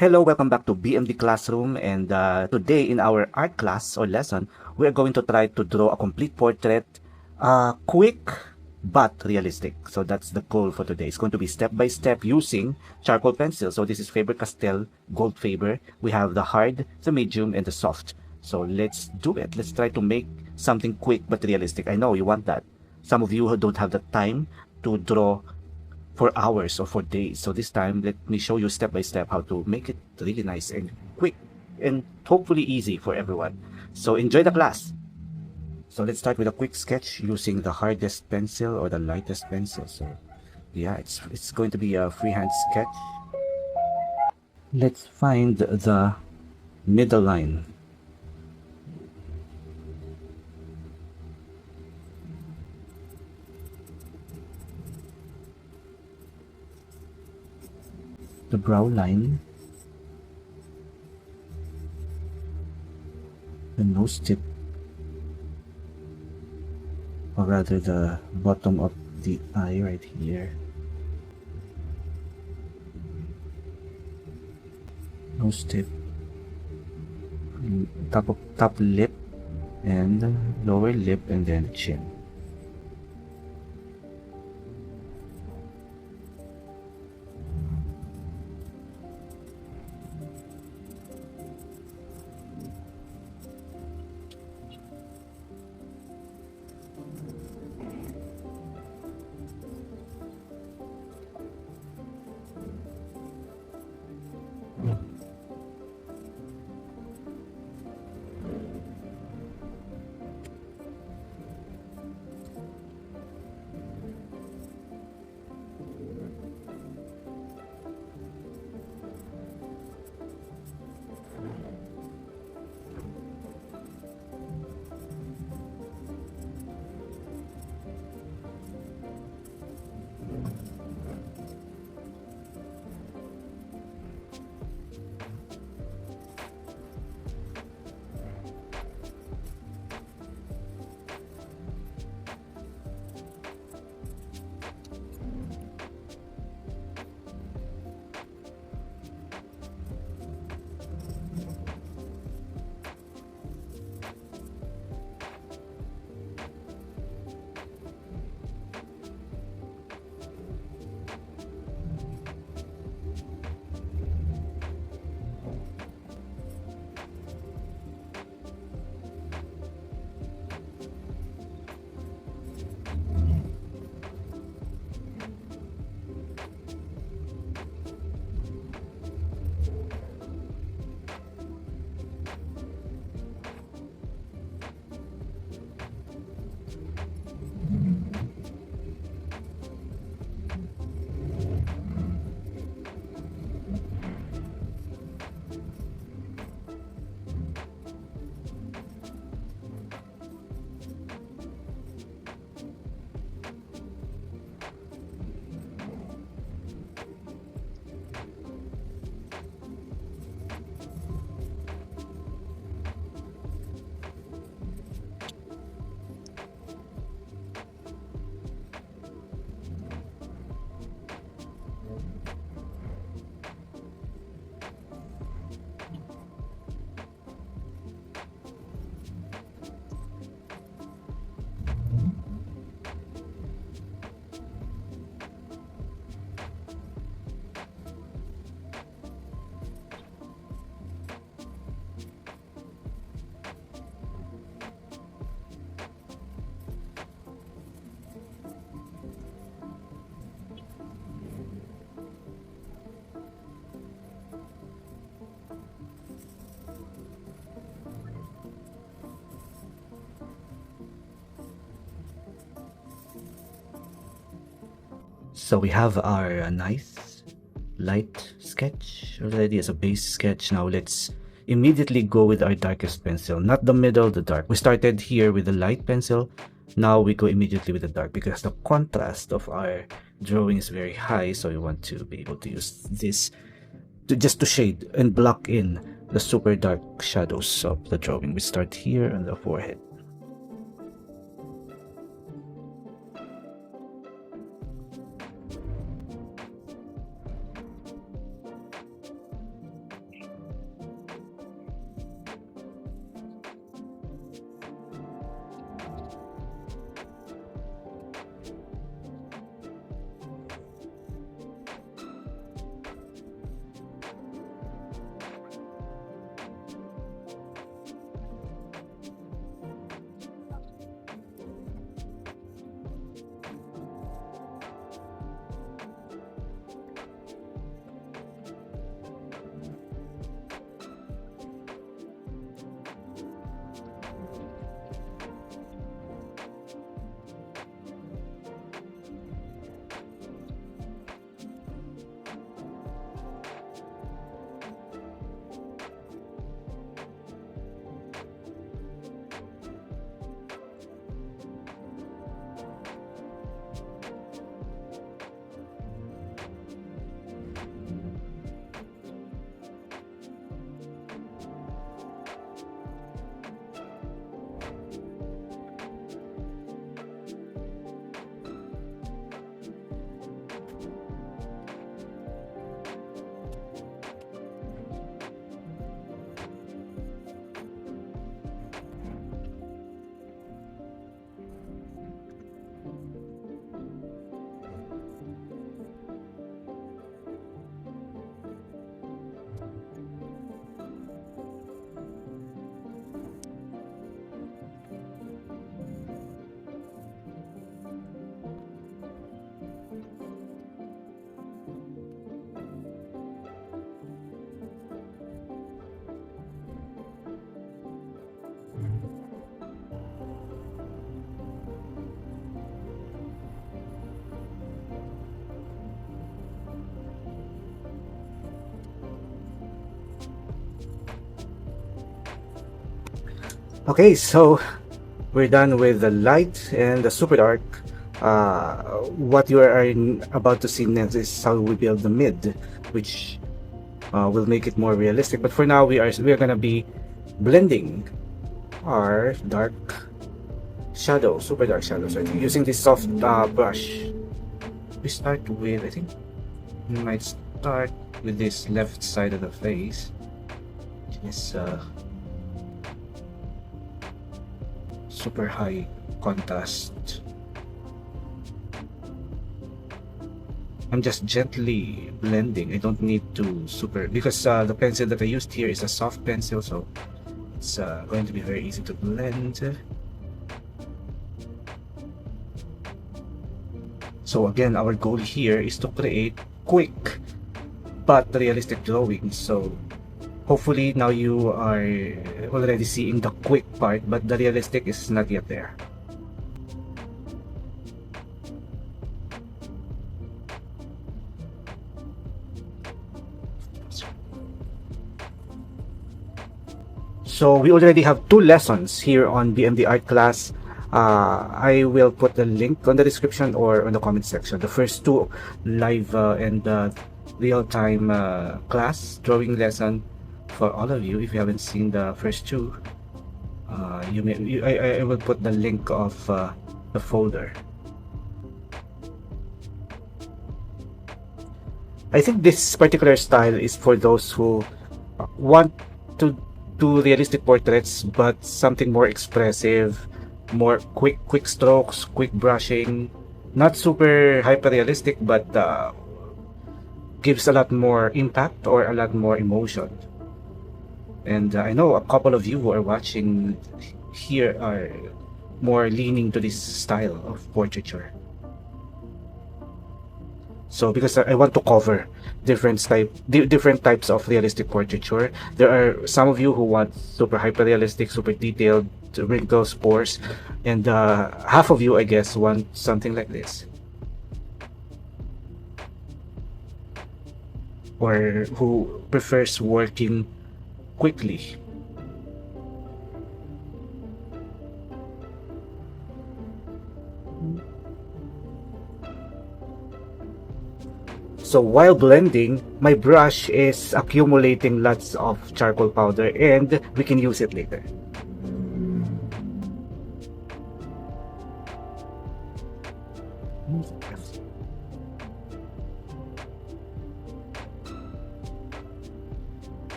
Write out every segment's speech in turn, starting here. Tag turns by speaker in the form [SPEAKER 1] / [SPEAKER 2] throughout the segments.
[SPEAKER 1] Hello, welcome back to BMD Classroom, and today in our art class or lesson, we're going to try to draw a complete portrait, quick but realistic. So that's the goal for today. It's going to be step by step using charcoal pencil. So this is Faber-Castell Goldfaber. We have the hard, the medium, and the soft. So let's do it. Let's try to make something quick but realistic. I know you want that. Some of you who don't have the time to draw for hours or for days. So this time, let me show you step by step how to make it really nice and quick and hopefully easy for everyone. So enjoy the class. So let's start with a quick sketch using the hardest pencil or the lightest pencil. So yeah, it's going to be a freehand sketch. Let's find the middle line. The brow line, the nose tip, or rather the bottom of the eye right here, nose tip, top lip, and lower lip, and then chin. So we have our nice light sketch already as a base sketch. Now let's immediately go with our darkest pencil, not the middle, the dark. We started here with the light pencil. Now we go immediately with the dark because the contrast of our drawing is very high. So we want to be able to use this just to shade and block in the super dark shadows of the drawing. We start here on the forehead. Okay, so we're done with the light and the super dark. What you are about to see next is how we build the mid, which will make it more realistic. But for now, we are gonna be blending our dark shadow, super dark shadows, right? Using this soft brush. We start with, I think we might start with this left side of the face. This super high contrast. I'm just gently blending. I don't need to super, because the pencil that I used here is a soft pencil, so it's going to be very easy to blend. So again, our goal here is to create quick but realistic drawings. So hopefully now you are already seeing the quick part, but the realistic is not yet there. So we already have 2 lessons here on BMD Art Class. I will put the link on the description or on the comment section. The first 2 live and real-time class drawing lesson for all of you. If you haven't seen the first 2, I will put the link of the folder. I think this particular style is for those who want to do realistic portraits, but something more expressive, more quick strokes, quick brushing, not super hyper realistic, but gives a lot more impact or a lot more emotion. And I know a couple of you who are watching here are more leaning to this style of portraiture. So because I want to cover different types of realistic portraiture, there are some of you who want super hyper realistic, super detailed, wrinkles, pores, and half of you, I guess, want something like this, or who prefers working quickly. So while blending, my brush is accumulating lots of charcoal powder, and we can use it later.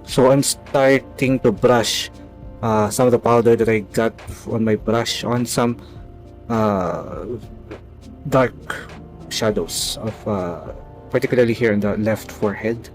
[SPEAKER 1] So I'm starting to brush some of the powder that I got on my brush on some dark shadows of particularly here in the left forehead.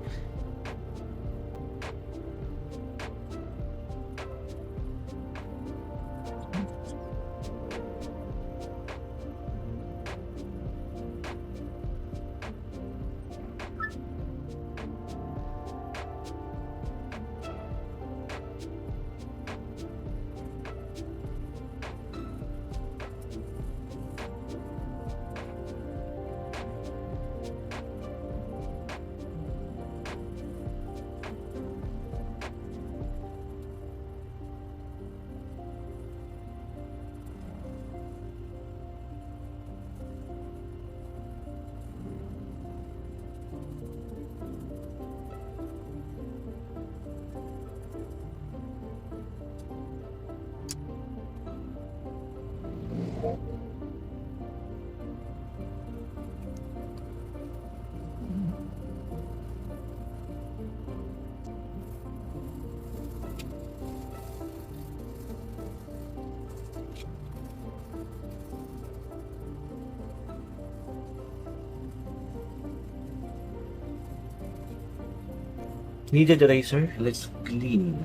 [SPEAKER 1] Kneaded eraser, let's clean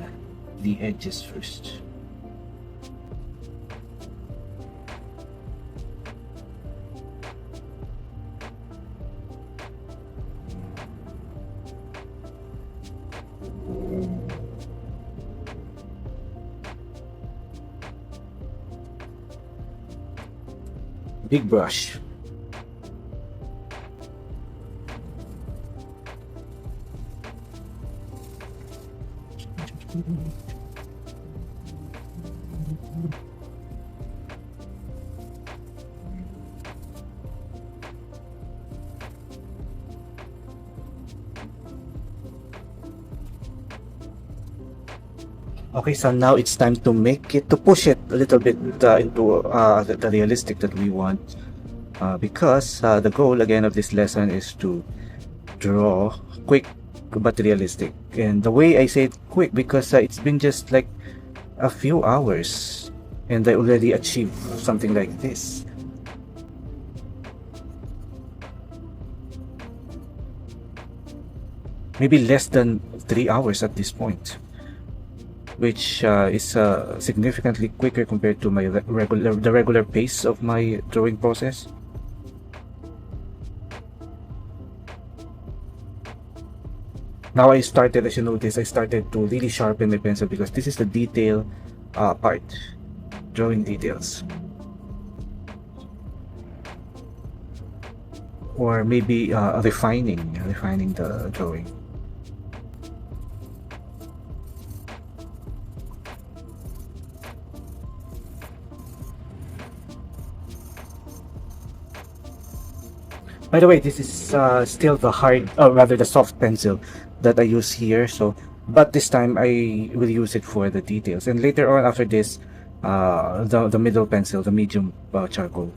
[SPEAKER 1] the edges first. big brush. Okay, so now it's time to make it, to push it a little bit into the realistic that we want. Because the goal again of this lesson is to draw quick but realistic. And the way I say it quick, because it's been just like a few hours and I already achieved something like this. Maybe less than 3 hours at this point, which is significantly quicker compared to my the regular pace of my drawing process. Now I started, as you notice, I started to really sharpen my pencil because this is the detail part, drawing details. Or maybe refining the drawing. By the way, this is still the hard, rather the soft pencil that I use here. So, but this time I will use it for the details, and later on after this, the middle pencil, the medium charcoal,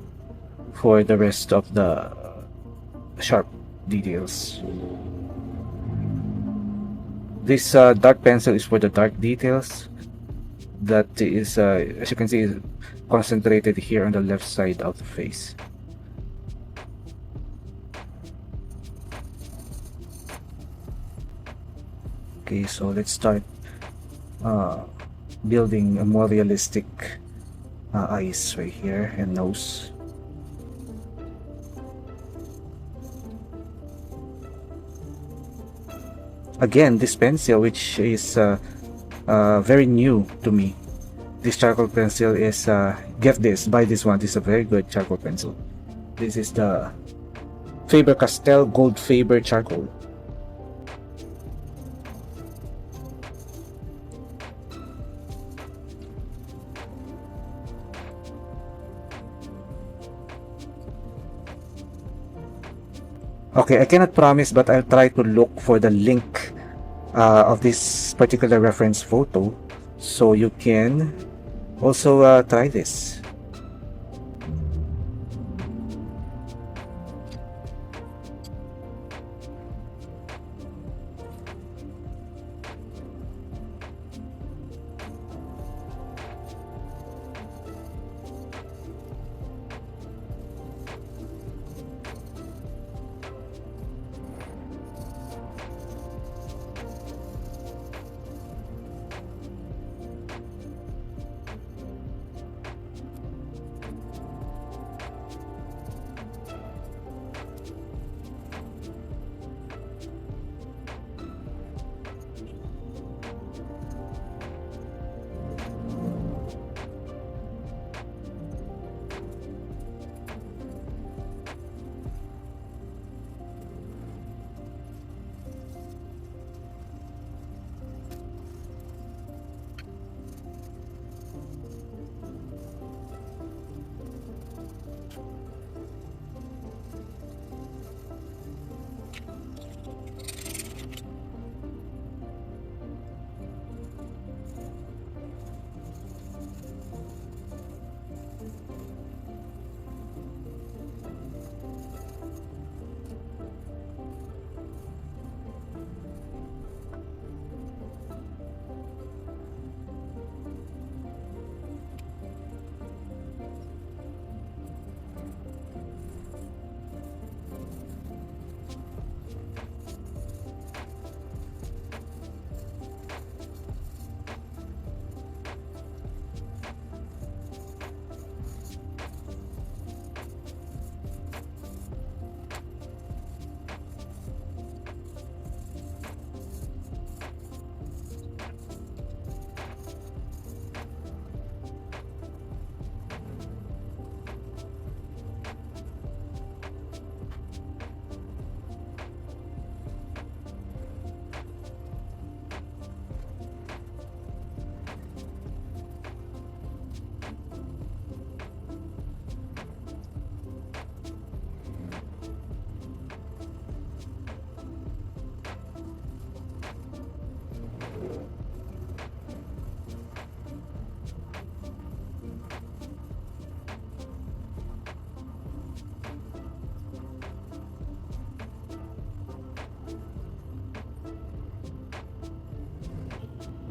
[SPEAKER 1] for the rest of the sharp details. This dark pencil is for the dark details. That is, as you can see, is concentrated here on the left side of the face. Okay, so let's start building a more realistic eyes right here and nose. Again, this pencil, which is very new to me. This charcoal pencil is, get this, buy this one. This is a very good charcoal pencil. This is the Faber-Castell Goldfaber Charcoal. Okay, I cannot promise, but I'll try to look for the link of this particular reference photo so you can also try this.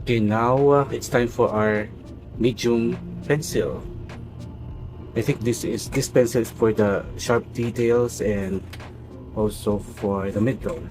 [SPEAKER 1] Okay, now it's time for our medium pencil. I think this pencil is for the sharp details and also for the mid-tone.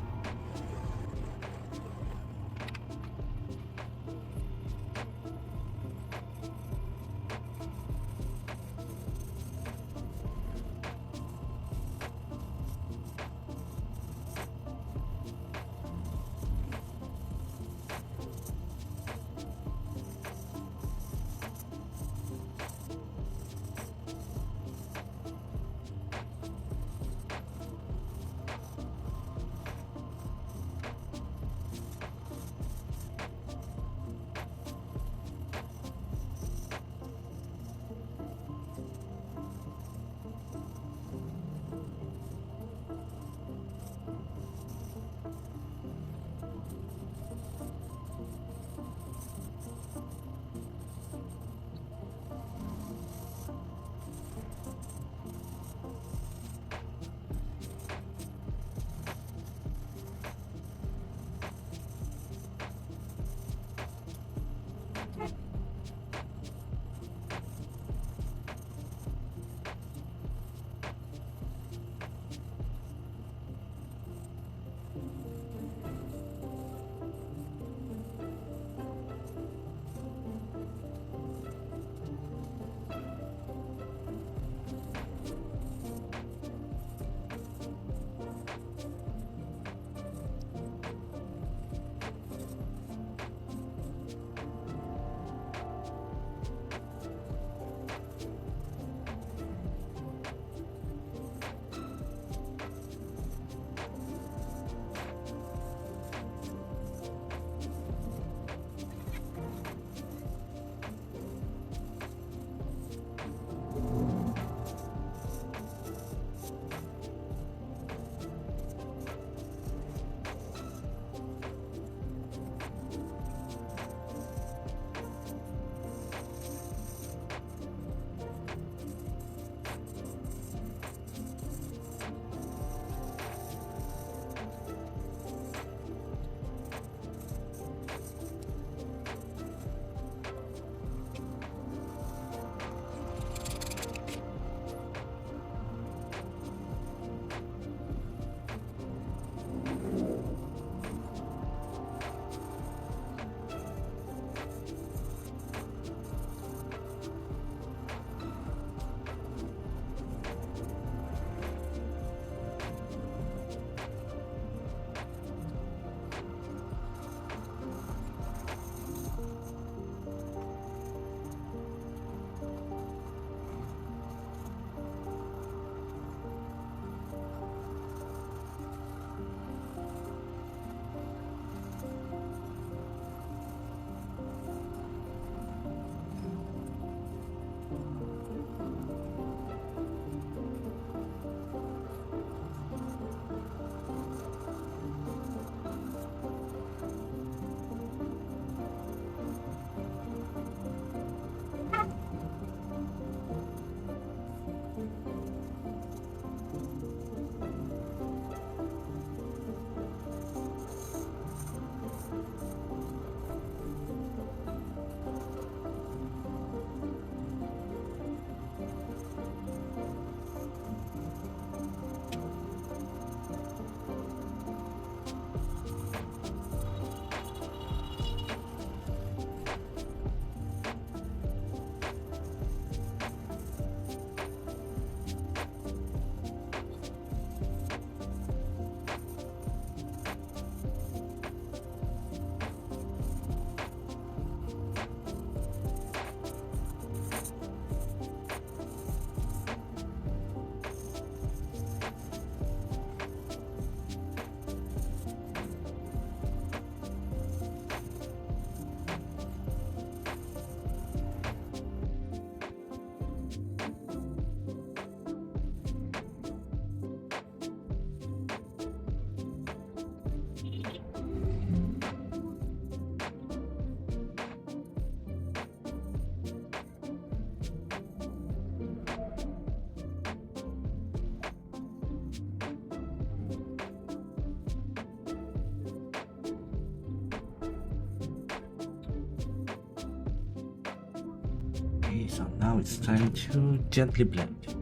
[SPEAKER 1] Okay, so now it's time to gently blend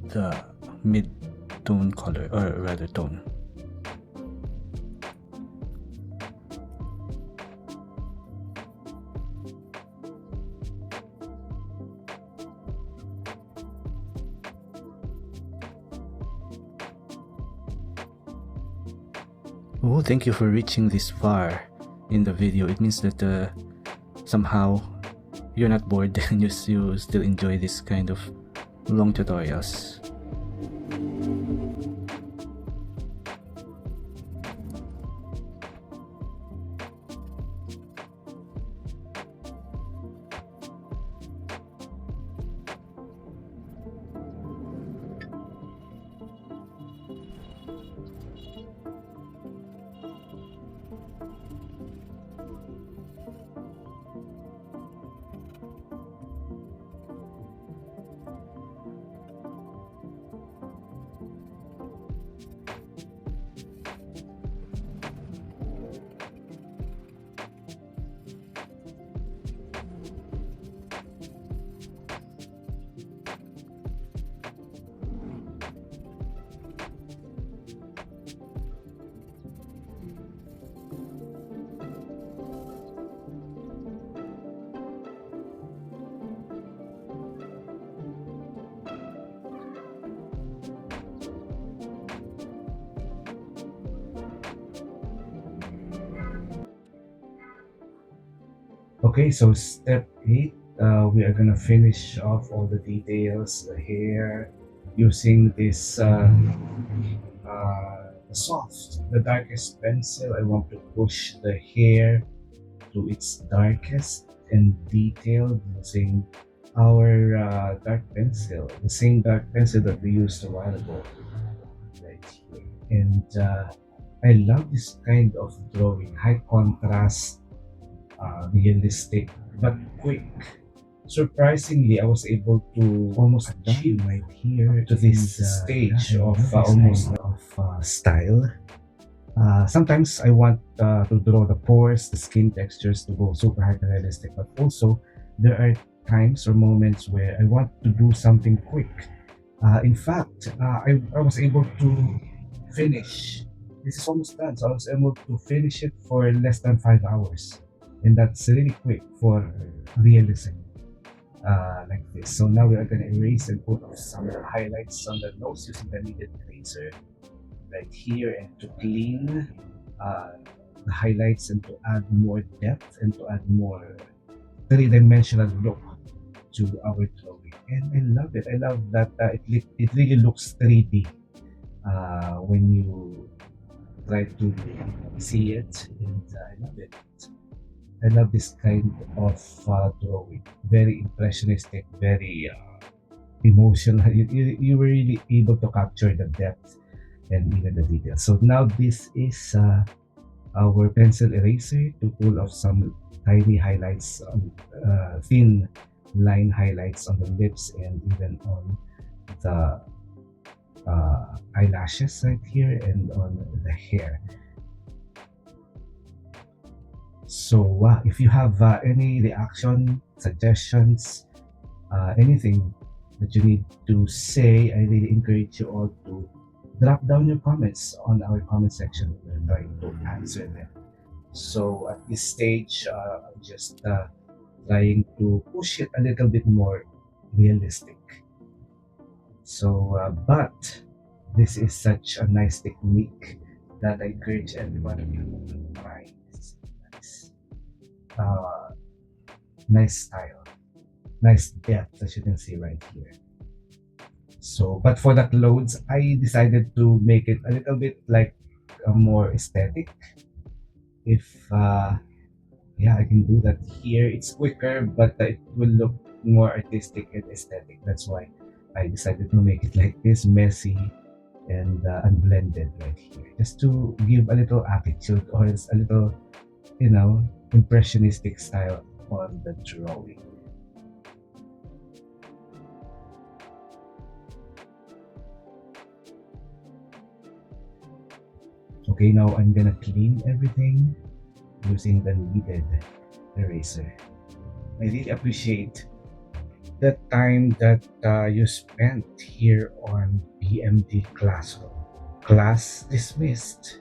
[SPEAKER 1] the mid-tone color, or rather tone. Oh, thank you for reaching this far in the video. It means that somehow you're not bored and you still enjoy this kind of long tutorials. Okay, so step 8, we are gonna finish off all the details, the hair, using this the darkest pencil. I want to push the hair to its darkest and detailed using our dark pencil, the same dark pencil that we used a while ago, right here. And I love this kind of drawing, high contrast, realistic but quick. Surprisingly, I was able to almost achieve right here to this stage of almost of style. Sometimes I want to draw the pores, the skin textures to go super hyper realistic, but also there are times or moments where I want to do something quick. In fact, I was able to finish. This is almost done, so I was able to finish it for less than 5 hours, and that's really quick for realism like this. So now we are going to erase and put some highlights on the nose using the kneaded eraser right here, and to clean the highlights and to add more depth and to add more three-dimensional look to our drawing. And I love it. I love that it really looks 3D when you try to see it, and I love it. I love this kind of drawing. Very impressionistic, very emotional. You were really able to capture the depth and even the details. So now this is our pencil eraser to pull off some tiny highlights, thin line highlights on the lips and even on the eyelashes right here and on the hair. So if you have any reaction, suggestions, anything that you need to say, I really encourage you all to drop down your comments on our comment section. We're trying to answer them. So at this stage, I'm just trying to push it a little bit more realistic. So, but this is such a nice technique that I encourage everyone of you to try. Nice style, nice depth, as you can see right here. So, but for the clothes, I decided to make it a little bit like a more aesthetic. If yeah, I can do that here. It's quicker, but it will look more artistic and aesthetic. That's why I decided to make it like this, messy and unblended right here, just to give a little attitude or a little, you know, impressionistic style on the drawing. Okay, now I'm gonna clean everything using the kneaded eraser. I really appreciate
[SPEAKER 2] the time that you spent here on BMD Classroom. Class dismissed.